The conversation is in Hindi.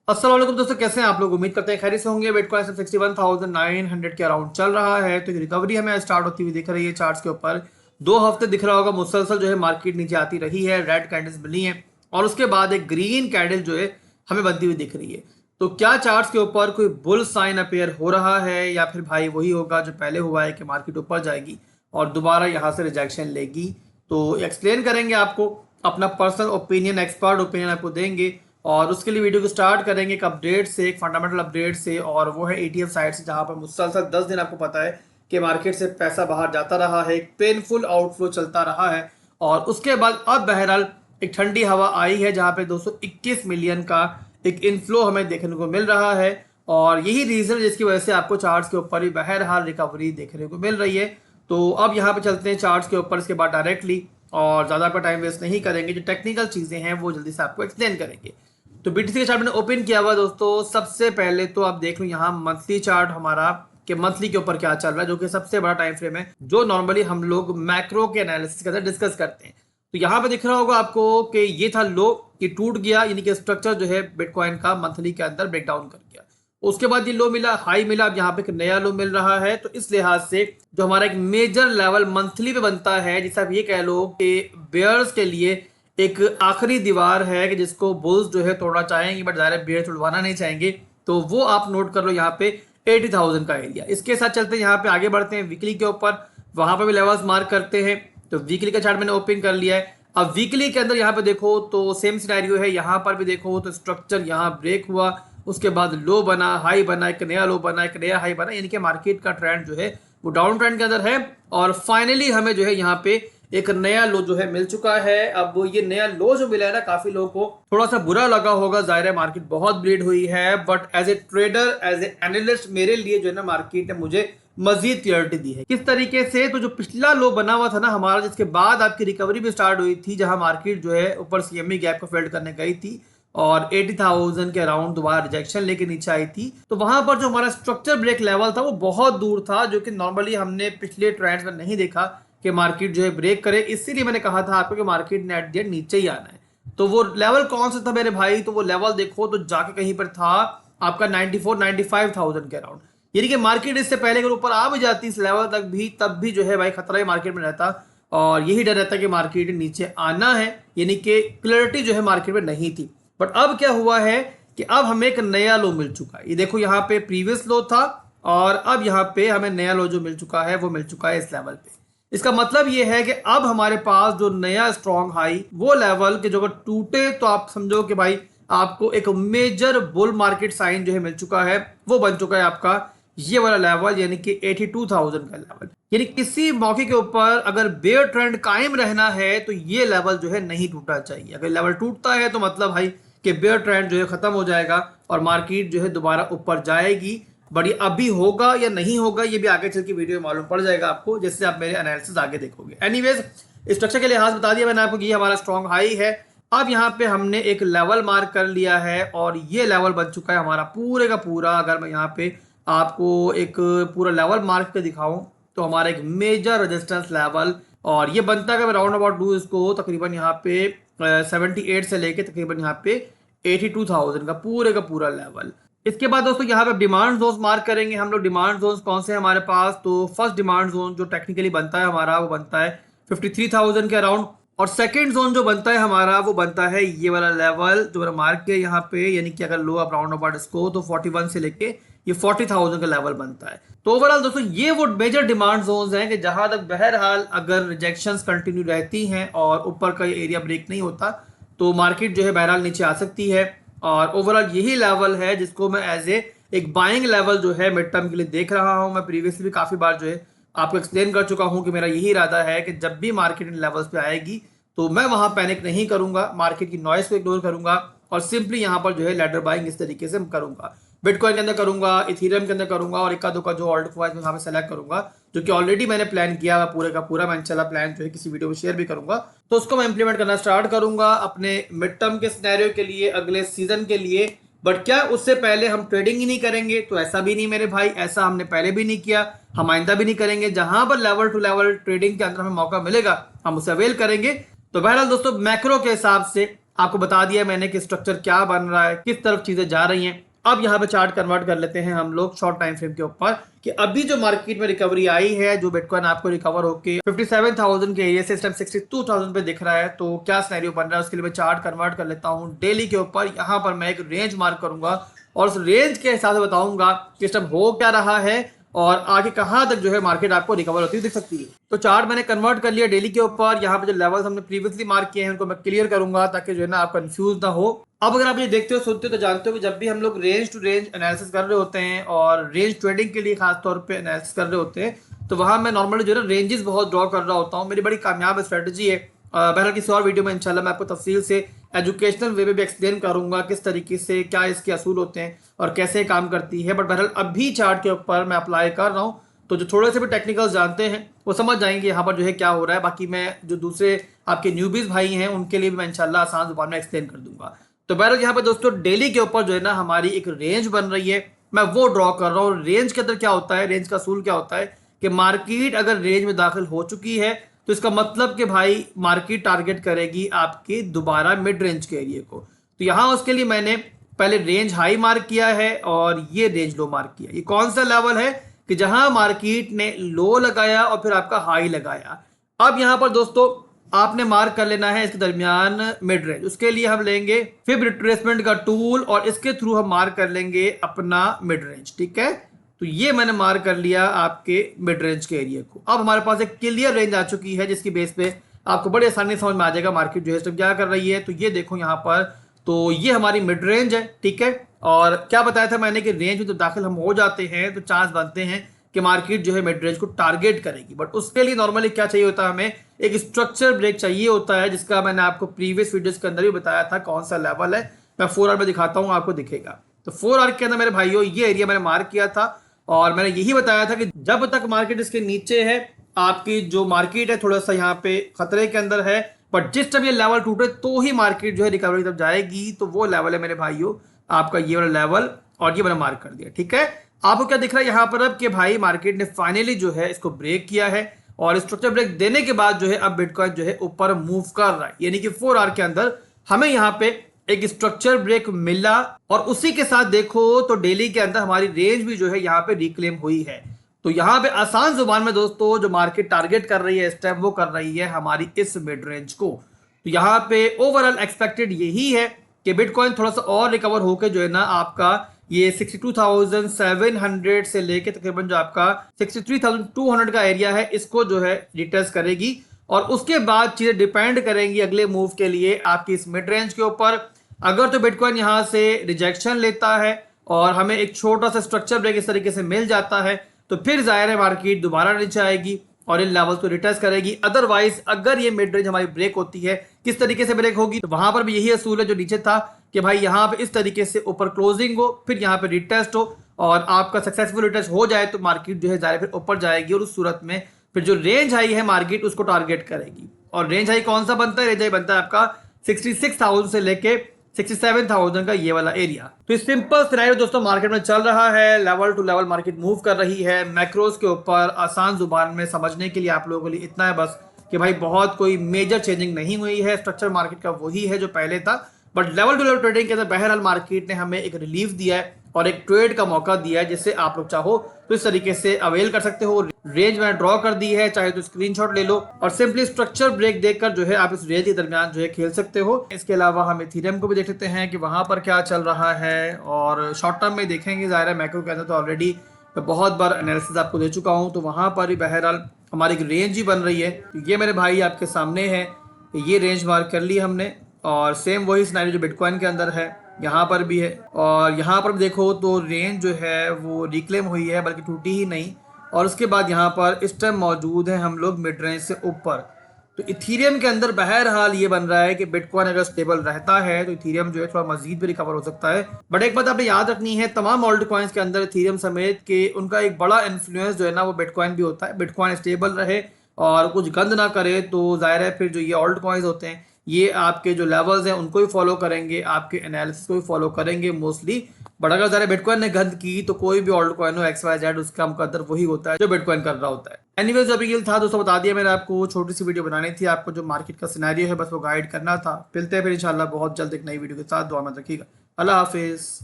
अस्सलाम वालेकुम दोस्तों, कैसे हैं आप लोग। उम्मीद करते हैं खैरियत से होंगे। बिटकॉइन सब 61,900 के अराउंड चल रहा है, तो रिकवरी हमें स्टार्ट होती हुई दिख रही है। चार्ट्स के ऊपर 2 हफ्ते दिख रहा होगा मुसलसल जो है मार्केट नीचे आती रही है, रेड कैंडल्स मिली हैं और उसके बाद एक ग्रीन कैंडल जो है हमें बनती हुई दिख रही है। तो क्या चार्ट्स के ऊपर कोई बुल साइन अपेयर हो रहा है या फिर भाई वही होगा जो पहले हुआ है कि मार्केट ऊपर जाएगी और दोबारा यहाँ से रिजेक्शन लेगी। तो एक्सप्लेन करेंगे आपको, अपना पर्सनल ओपिनियन, एक्सपर्ट ओपिनियन आपको देंगे और उसके लिए वीडियो को स्टार्ट करेंगे एक अपडेट से, एक फंडामेंटल अपडेट से, और वो है एटीएफ साइड से, जहां पर मुसलसल 10 दिन आपको पता है कि मार्केट से पैसा बाहर जाता रहा है, एक पेनफुल आउटफ्लो चलता रहा है। और उसके बाद अब बहरहाल एक ठंडी हवा आई है जहां पे 221 मिलियन का एक इनफ्लो हमें देखने को मिल रहा है। और यही रीजन जिसकी वजह से आपको चार्ट्स के ऊपर भी बहरहाल रिकवरी देखने को मिल रही है। तो अब यहाँ पे चलते हैं चार्ट्स के ऊपर, इसके बाद डायरेक्टली, और ज़्यादा पर टाइम वेस्ट नहीं करेंगे, जो टेक्निकल चीज़ें हैं वो जल्दी से आपको एक्सप्लेन करेंगे। तो बीटीसी का चार्ट मैंने ओपन किया हुआ दोस्तों। सबसे पहले तो आप देख लो यहाँ मंथली चार्ट हमारा, कि मंथली के ऊपर क्या चल रहा है, जो कि सबसे बड़ा टाइम फ्रेम है जो नॉर्मली हम लोग मैक्रो के एनालिसिस के अंदर डिस्कस करते हैं। तो यहाँ पे दिख रहा होगा आपको कि ये था लो, कि टूट गया, यानी कि स्ट्रक्चर जो है बिटकॉइन का मंथली के अंदर ब्रेक डाउन कर गया। उसके बाद ये लो मिला, हाई मिला, अब यहाँ पे एक नया लो मिल रहा है। तो इस लिहाज से जो हमारा एक मेजर लेवल मंथली पे बनता है, जिसे आप ये कह लो कि बेयर्स के लिए एक आखिरी दीवार है कि जिसको बुल्स जो है तोड़ना चाहेंगे, बट ज़्यादा बेयर तोड़वाना नहीं चाहेंगे। तो वो आप नोट कर लो यहाँ पे 80,000 का एरिया। इसके साथ चलते हैं, यहाँ पे आगे बढ़ते हैं वीकली के ऊपर, वहां पे भी लेवल्स मार्क करते हैं। तो वीकली का चार्ट मैंने ओपन कर लिया है। अब वीकली के अंदर यहाँ पे देखो तो सेम सिनेरियो है, यहाँ पर भी देखो तो स्ट्रक्चर यहाँ ब्रेक हुआ, उसके बाद लो बना, हाई बना, एक नया लो बना, एक नया हाई बना, यानी कि मार्केट का ट्रेंड जो है वो डाउन ट्रेंड के अंदर है। और फाइनली हमें जो है यहाँ पे एक नया लो जो है मिल चुका है। अब ये नया लो जो मिला है ना, काफी लोगों को थोड़ा सा बुरा लगा होगा, जाहिर है मार्केट बहुत ब्लीड हुई है, but as a trader, as a analyst, मेरे लिए जो है ना मार्केट ने मुझे मजीद क्लियरिटी दी है। किस तरीके से, तो जो पिछला लो बना हुआ था ना हमारा, जिसके बाद आपकी रिकवरी भी स्टार्ट हुई थी, जहां मार्केट जो है ऊपर सीएमई गैप को फिल्ड करने गई थी और 80,000 के अराउंड दोबारा रिजेक्शन लेके नीचे आई थी, तो वहां पर जो हमारा स्ट्रक्चर ब्रेक लेवल था वो बहुत दूर था, जो कि नॉर्मली हमने पिछले ट्रेंड्स में नहीं देखा कि मार्केट जो है ब्रेक करे। इसीलिए मैंने कहा था आपको कि मार्केट ने एट द एंड नीचे ही आना है। तो वो लेवल कौन सा था मेरे भाई, तो वो लेवल देखो तो जाके कहीं पर था आपका 94-95,000 के अराउंड। यानी कि मार्केट इससे पहले अगर ऊपर आ भी जाती इस लेवल तक भी, तब भी जो है भाई खतरा ही मार्केट में रहता और यही डर रहता कि मार्केट नीचे आना है, यानी कि क्लैरिटी जो है मार्केट में नहीं थी। बट अब क्या हुआ है कि अब हमें एक नया लो मिल चुका है। ये देखो यहाँ पे प्रीवियस लो था और अब यहाँ पे हमें नया लो जो मिल चुका है वो मिल चुका है इस लेवल पे। इसका मतलब ये है कि अब हमारे पास जो नया स्ट्रॉन्ग हाई, वो लेवल के जो अगर टूटे तो आप समझो कि भाई आपको एक मेजर बुल मार्केट साइन जो है मिल चुका है, वो बन चुका है आपका ये वाला लेवल, यानी कि 82,000 का लेवल। यानी किसी मौके के ऊपर अगर बेयर ट्रेंड कायम रहना है तो ये लेवल जो है नहीं टूटना चाहिए। अगर लेवल टूटता है तो मतलब भाई कि बेयर ट्रेंड जो है खत्म हो जाएगा और मार्केट जो है दोबारा ऊपर जाएगी। बट ये अभी होगा या नहीं होगा ये भी आगे चल के वीडियो में मालूम पड़ जाएगा आपको, जैसे आप मेरे एनालिसिस आगे देखोगे। एनीवेज, स्ट्रक्चर के लिहाज बता दिया मैंने आपको, ये हमारा स्ट्रॉन्ग हाई है। अब यहाँ पे हमने एक लेवल मार्क कर लिया है और ये लेवल बन चुका है हमारा पूरे का पूरा। अगर मैं यहाँ पे आपको एक पूरा लेवल मार्क के दिखाऊं तो हमारा एक मेजर रेजिस्टेंस लेवल, और ये बनता है कि राउंड अबाउट डू इसको तकरीबन यहाँ पे 78 से लेके तकरीबन यहाँ पे 82,000 का पूरा लेवल। इसके बाद दोस्तों यहाँ पे डिमांड जोन मार्क करेंगे हम लोग। डिमांड जोन कौन से हैं हमारे पास, तो फर्स्ट डिमांड जोन जो टेक्निकली बनता है हमारा वो बनता है 53,000 के अराउंड, और सेकंड जोन जो बनता है हमारा वो बनता है ये वाला लेवल जो मैंने मार्क किया यहाँ पे, यानी कि अगर लो आप राउंड अबाउट इसको तो 41 से लेके ये 40,000 का लेवल बनता है। तो ओवरऑल दोस्तों ये वो मेजर डिमांड जोन्स हैं कि जहां तक बहरहाल अगर रिजेक्शंस कंटिन्यू रहती हैं और ऊपर का एरिया ब्रेक नहीं होता तो मार्केट जो है बहरहाल नीचे आ सकती है। और ओवरऑल यही लेवल है जिसको मैं एज ए एक बाइंग लेवल जो है मिड टर्म के लिए देख रहा हूं। मैं प्रीवियसली भी काफी बार जो है आपको एक्सप्लेन कर चुका हूं कि मेरा यही इरादा है कि जब भी मार्केट इन लेवल्स पे आएगी तो मैं वहां पैनिक नहीं करूंगा, मार्केट की नॉइस को इग्नोर करूंगा और सिंपली यहां पर जो है लैडर बाइंग इस तरीके से करूंगा। बिटकॉइन के अंदर करूंगा, इथेरियम के अंदर करूंगा और इक्का दुक्का जो ऑल्ट हुआ है यहाँ पे सेलेक्ट करूंगा, जो कि ऑलरेडी मैंने प्लान किया हुआ पूरे का पूरा। मैं इंशाल्लाह प्लान जो है किसी वीडियो में शेयर भी करूंगा, तो उसको मैं इंप्लीमेंट करना स्टार्ट करूंगा अपने मिड टर्म के सिनेरियो के लिए, अगले सीजन के लिए। बट क्या उससे पहले हम ट्रेडिंग ही नहीं करेंगे, तो ऐसा भी नहीं मेरे भाई, ऐसा हमने पहले भी नहीं किया, हम आइंदा भी नहीं करेंगे। जहां पर लेवल टू लेवल ट्रेडिंग के अंदर हमें मौका मिलेगा हम उसे अवेल करेंगे। तो बहरहाल दोस्तों मैक्रो के हिसाब से आपको बता दिया मैंने कि स्ट्रक्चर क्या बन रहा है, किस तरफ चीजें जा रही हैं। अब यहाँ पे चार्ट कन्वर्ट कर लेते हैं हम लोग शॉर्ट टाइम फ्रेम के ऊपर कि अभी जो मार्केट में रिकवरी आई है, जो बिटकॉइन आपको रिकवर होके 57,000 के एरिया से इस टाइम 62,000 पे दिख रहा है, तो क्या सिनेरियो बन रहा है उसके लिए मैं चार्ट कन्वर्ट कर लेता हूँ डेली के ऊपर। यहाँ पर मैं एक रेंज मार्क करूंगा और उस रेंज के हिसाब से बताऊंगा कि इस टाइम हो क्या रहा है और आगे कहां तक जो है मार्केट आपको रिकवर होती हुई दिख सकती है। तो चार्ट मैंने कन्वर्ट कर लिया डेली के ऊपर। यहाँ पे जो लेवल्स हमने प्रीवियसली मार्क किए हैं उनको मैं क्लियर करूंगा ताकि जो है ना आप कंफ्यूज ना हो। अब अगर आप ये देखते हो सुनते हो तो जानते हो कि जब भी हम लोग रेंज टू रेंज एनालिसिस कर रहे होते हैं और रेंज ट्रेडिंग के लिए खास तौर पे एनालिसिस कर रहे होते हैं तो वहां मैं नॉर्मली जो है ना रेंजेस बहुत ड्रॉ कर रहा होता हूँ। मेरी बड़ी कामयाब स्ट्रेटजी है। बहरहाल किसी और वीडियो में इंशाल्लाह मैं आपको तफसील से एजुकेशनल वे में भी एक्सप्लेन करूंगा किस तरीके से क्या इसके असूल होते हैं और कैसे काम करती है। बट बहरहाल अभी चार्ट के ऊपर मैं अप्लाई कर रहा हूँ तो जो थोड़े से भी टेक्निकल्स जानते हैं वो समझ जाएंगे यहाँ पर जो है क्या हो रहा है। बाकी मैं जो दूसरे आपके न्यूबीज भाई हैं उनके लिए भी मैं इंशाल्लाह आसान जुबान में एक्सप्लेन कर दूंगा। तो बहरहाल यहाँ पर दोस्तों डेली के ऊपर जो है ना हमारी एक रेंज बन रही है, मैं वो ड्रॉ कर रहा हूँ। रेंज के अंदर क्या होता है, रेंज का असूल क्या होता है कि मार्केट अगर रेंज में दाखिल हो चुकी है तो इसका मतलब कि भाई मार्केट टारगेट करेगी आपके दोबारा मिड रेंज के एरिया को। तो यहाँ उसके लिए मैंने पहले रेंज हाई मार्क किया है और ये रेंज लो मार्क किया। ये कौन सा लेवल है कि जहां मार्केट ने लो लगाया और फिर आपका हाई लगाया। अब यहां पर दोस्तों आपने मार्क कर लेना है इसके दरमियान मिड रेंज। उसके लिए हम लेंगे फिब रिट्रेसमेंट का टूल और इसके थ्रू हम मार्क कर लेंगे अपना मिड रेंज। ठीक है, तो ये मैंने मार्क कर लिया आपके मिड रेंज के एरिया को। अब हमारे पास एक क्लियर रेंज आ चुकी है जिसकी बेस पे आपको बड़ी आसानी समझ में आ जाएगा मार्केट जो है इस टाइम क्या कर रही है। तो ये देखो यहाँ पर, तो ये हमारी मिड रेंज है। ठीक है, और क्या बताया था मैंने कि रेंज में तो दाखिल हम हो जाते हैं तो चांस बनते हैं कि मार्केट जो है मिड रेंज को टारगेट करेगी। बट उसके लिए नॉर्मली क्या चाहिए होता है, हमें एक स्ट्रक्चर ब्रेक चाहिए होता है जिसका मैंने आपको प्रीवियस वीडियोस के अंदर भी बताया था कौन सा लेवल है। मैं 4 आवर में दिखाता हूँ, आपको दिखेगा। तो 4 आवर के अंदर मेरे भाइयों ये एरिया मैंने मार्क किया था और मैंने यही बताया था कि जब तक मार्केट इसके नीचे है आपकी जो मार्केट है थोड़ा सा यहाँ पे खतरे के अंदर है, बट जिस टाइम ये लेवल टूटे तो ही मार्केट जो है रिकवरी की तरफ जाएगी। तो वो लेवल है मेरे भाइयों आपका ये वाला लेवल और ये मैंने मार्क कर दिया। ठीक है, आपको क्या दिख रहा है यहाँ पर अब कि भाई मार्केट ने फाइनली जो है इसको ब्रेक किया है और स्ट्रक्चर ब्रेक देने के बाद जो है अब बिटकॉइन जो है ऊपर मूव कर रहा है। यानी कि 4 आवर के अंदर हमें यहाँ पे एक स्ट्रक्चर ब्रेक मिला और उसी के साथ देखो तो डेली के अंदर हमारी रेंज भी जो है यहाँ पे रिक्लेम हुई है। तो यहाँ पे आसान जुबान में दोस्तों जो मार्केट टारगेट कर रही है इस टाइम वो कर रही है हमारी इस मिड रेंज को। तो यहाँ पे ओवरऑल एक्सपेक्टेड यही है कि बिटकॉइन थोड़ा सा और रिकवर होकर जो है ना आपका ये 62,700 से लेके तकरीबन जो आपका 63,200 का एरिया है इसको जो है रिटेस्ट करेगी और उसके बाद चीजें डिपेंड करेंगी अगले मूव के लिए आपकी इस मिड रेंज के ऊपर। अगर तो बिटकॉइन यहां से रिजेक्शन लेता है और हमें एक छोटा सा स्ट्रक्चर ब्रेक इस तरीके से मिल जाता है तो फिर जाहिर है मार्केट दोबारा नीचे आएगी और इन लेवल्स को रिटेस्ट करेगी। अदरवाइज अगर ये मिड रेंज हमारी ब्रेक होती है, किस तरीके से ब्रेक होगी, तो वहां पर भी यही असूल है जो नीचे था कि भाई यहाँ पे इस तरीके से ऊपर क्लोजिंग हो फिर यहाँ पे रिटेस्ट हो और आपका सक्सेसफुल रिटेस्ट हो जाए तो मार्केट जो है जाहिर फिर ऊपर जाएगी और उस सूरत में फिर जो रेंज हाई है मार्केट उसको टारगेट करेगी। और रेंज हाई कौन सा बनता है, रेंज हाई बनता है आपका 66,000 से लेके 67,000 का ये वाला एरिया। तो इस सिंपल सिनेरियो दोस्तों मार्केट में चल रहा है, level to level market move कर रही है। मैक्रोस के ऊपर आसान जुबान में समझने के लिए आप लोगों के लिए इतना है बस कि भाई बहुत कोई मेजर चेंजिंग नहीं हुई है, स्ट्रक्चर मार्केट का वही है जो पहले था। But level to level trading के अंदर बहरहाल मार्केट ने हमें एक रिलीफ दिया है और एक ट्रेड का मौका दिया है जिससे आप लोग चाहो तो इस तरीके से अवेल कर सकते हो। रेंज मैंने ड्रॉ कर दी है, चाहे तो स्क्रीनशॉट ले लो और सिंपली स्ट्रक्चर ब्रेक देखकर जो है आप इस रेंज के दरमियान जो है खेल सकते हो। इसके अलावा हम इथेरियम को भी देख सकते हैं कि वहां पर क्या चल रहा है और शॉर्ट टर्म में देखेंगे। जाहिर है मैक्रो के अंदर तो ऑलरेडी मैं बहुत बार एनालिसिस आपको दे चुका हूँ, तो वहां पर भी बहरहाल हमारी एक रेंज ही बन रही है। ये मेरे भाई आपके सामने है, ये रेंज मार्क कर ली हमने और सेम वही सिनेरियो जो बिटकॉइन के अंदर है यहाँ पर भी है। और यहाँ पर देखो तो रेंज जो है वो रिक्लेम हुई है बल्कि टूटी ही नहीं और उसके बाद यहाँ पर इस टाइम मौजूद है हम लोग मिड रेंज से ऊपर। तो इथीरियम के अंदर बहरहाल ये बन रहा है कि बिटकॉइन अगर स्टेबल रहता है तो इथीरियम जो है थोड़ा मजीद भी रिकवर हो सकता है। बट एक बात आपने याद रखनी है, तमाम ऑल्ट कॉइन्स के अंदर इथीरियम समेत कि उनका एक बड़ा इन्फ्लुएंस जो है ना वो बिटकॉइन भी होता है। बिटकॉइन स्टेबल रहे और कुछ गंद ना करे तो जाहिर है फिर जो ये ऑल्ट कॉइन्स होते हैं ये आपके जो लेवल्स हैं उनको भी फॉलो करेंगे, आपके एनालिसिस को भी फॉलो करेंगे मोस्टली। बट अगर ज़रा बिटकॉइन ने गंद की तो कोई भी ऑल्ट कॉइन हो XYZ उसका मुकद्दर वही होता है जो बिटकॉइन कर रहा होता है। एनीवेज अभी ये था दोस्तों, बता दिया मैंने आपको, छोटी सी वीडियो बनानी थी आपको, जो मार्केट का सिनेरियो है बस वो गाइड करना था। मिलते हैं फिर इंशाल्लाह बहुत जल्द एक नई वीडियो के साथ। दुआ में रखिएगा। अल्लाह हाफिज़।